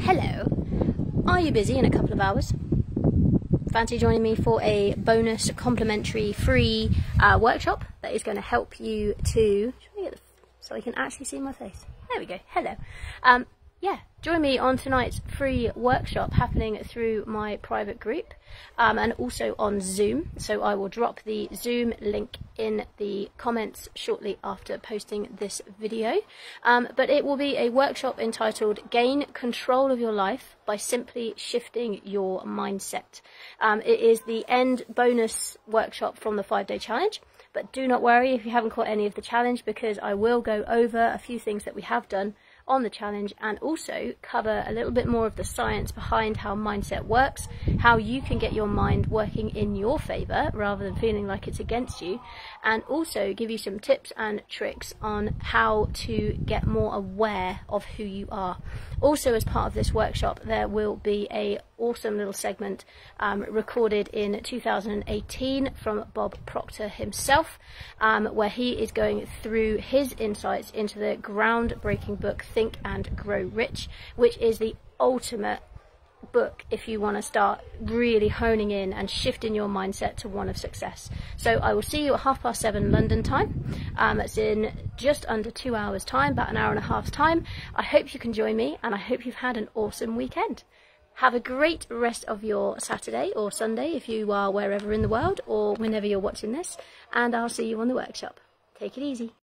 Hello, are you busy in a couple of hours? Fancy joining me for a bonus complimentary free workshop that is going to help you to, so I can actually see my face. There we go, hello. Yeah, join me on tonight's free workshop happening through my private group and also on Zoom. So I will drop the Zoom link in the comments shortly after posting this video. But it will be a workshop entitled Gain Control of Your Life by Simply Shifting Your Mindset. It is the end bonus workshop from the 5-day challenge. But do not worry if you haven't caught any of the challenge, because I will go over a few things that we have done on the challenge and also cover a little bit more of the science behind how mindset works, how you can get your mind working in your favour rather than feeling like it's against you, and also give you some tips and tricks on how to get more aware of who you are. Also, as part of this workshop, there will be a awesome little segment recorded in 2018 from Bob Proctor himself, where he is going through his insights into the groundbreaking book Think and Grow Rich, which is the ultimate book if you want to start really honing in and shifting your mindset to one of success. So I will see you at 7:30 London time. That's in just under 2 hours time, about an hour and a half's time. I hope you can join me, and I hope you've had an awesome weekend. Have a great rest of your Saturday or Sunday if you are wherever in the world or whenever you're watching this, and I'll see you on the workshop. Take it easy.